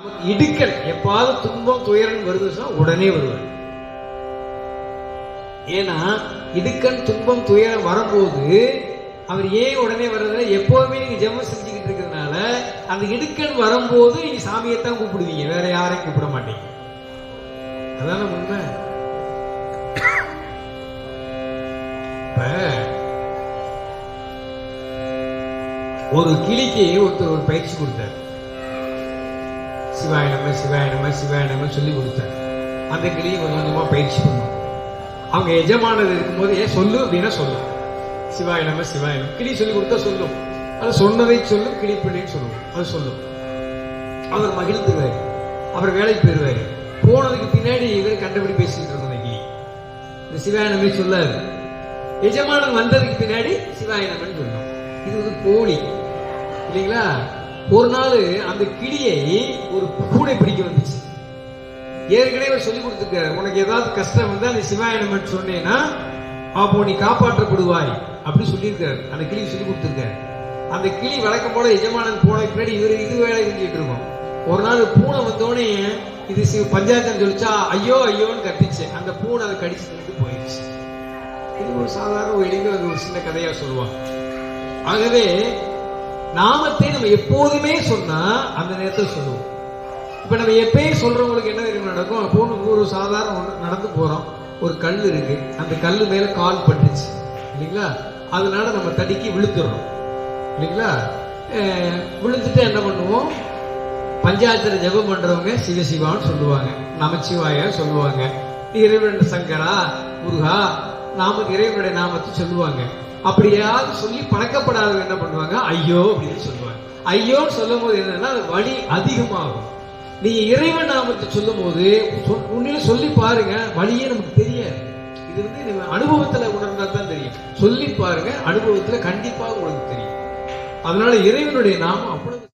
இடுக்கல் எப்பாவது துன்பம் துயரம் வருதுன்னா உடனே வருவார். ஏன்னா இடுக்கன் துன்பம் துயரம் வரும்போது அவர் ஏன் உடனே வர்றதுல எப்போதுமே நீங்க ஜெபம் செஞ்சுக்கிட்டு இருக்கிறதுனால அந்த இடுக்கன் வரும்போது நீங்க சாமியைத்தான் கூப்பிடுவீங்க, வேற யாரையும் கூப்பிட மாட்டீங்க. அதான உண்மை. ஒரு கிளிக்கு ஒருத்தர் ஒரு பயிற்சி கொடுத்தார். சிவாய நம சிவாய நம சிவாய நம சொல்லி கொடுத்தார். அந்த கிளியை கொஞ்சம் கொஞ்சமா பயிற்சி பண்ணும். அவங்க எஜமானது இருக்கும்போது ஏன் சொல்லு அப்படின்னா சொல்லும், சிவாய நம சிவாய நம. கிளி சொல்லி கொடுத்தா சொல்லும், அது சொன்னதை சொல்லும், கிளி பிள்ளைன்னு சொல்லுவோம், அது சொல்லும். அவர் மகிழ்ந்துருவாரு, அவர் வேலைக்கு போயிருவாரு. போனதுக்கு பின்னாடி இவர் கண்டபடி பேசிட்டு இருக்கோம். அந்த கிளி இந்த சிவாய நமே சொல்லாரு. எஜமானன் வந்ததுக்கு பின்னாடி சிவாய நமன்னு சொல்லணும். இது வந்து போலி இல்லைங்களா? ஒரு நாள் அந்த கிளியை ஒரு பூனை பிடிக்க வந்துச்சு. ஏற்கனவே சொல்லி கொடுத்துருக்காரு, உனக்கு ஏதாவது கஷ்டம் வந்து அந்த சிவாய நமன்னு சொன்னேன்னா அப்போ நீ காப்பாற்றப்படுவாய் அப்படின்னு சொல்லியிருக்காரு. அந்த கிளி சொல்லி கொடுத்துருக்காரு. அந்த கிளி வழக்கம் போல எஜமானன் போனதுக்கு பின்னாடி இவரு இது வேலை செஞ்சுட்டு இருக்கோம். ஒரு நாள் பூனை வந்தோடனே இது பஞ்சாயத்து சொல்லிச்சா ஐயோ ஐயோன்னு கத்திச்சு. அந்த பூனை அதை கடிச்சு போயிடுச்சு. இது ஒரு சாதாரண ஒரு எளிமையா ஒரு சின்ன கதையா சொல்லுவாங்க. ஆகவே நாமத்தை நம்ம எப்போதுமே சொன்னா அந்த நேரத்தில் சொல்லுவோம். இப்ப நம்ம எப்பயும் சொல்றவங்களுக்கு என்ன தெரியும் நடக்கும்? போன ஒரு சாதாரண நடந்து போறோம், ஒரு கல் இருக்கு, அந்த கல்லு மேல கால் பட்டுச்சு இல்லைங்களா? அதனால நம்ம தடுக்கி விழுத்துறோம் இல்லைங்களா? விழுந்துட்டு என்ன பண்ணுவோம்? பஞ்சாயத்துல ஜெபம் பண்றவங்க சிவசிவான்னு சொல்லுவாங்க, நமச்சிவாய சொல்லுவாங்க, இறைவன் சங்கரா முருகா நாம இறைவனுடைய நாமத்தை சொல்லுவாங்க. அப்படியாவது சொல்லி பழக்கப்படாதவங்க என்ன பண்ணுவாங்க? ஐயோ அப்படின்னு சொல்லுவாங்க. ஐயோன்னு சொல்லும் போது என்னன்னா வலி அதிகமாகும். நீங்க இறைவன் நாமத்தை சொல்லும் போது உண்மையில சொல்லி பாருங்க, வலியே நமக்கு தெரியாது. இது வந்து அனுபவத்துல உணர்ந்தா தான் தெரியும். சொல்லி பாருங்க, அனுபவத்துல கண்டிப்பாக உங்களுக்கு தெரியும். அதனால இறைவனுடைய நாமம் அவ்வளவு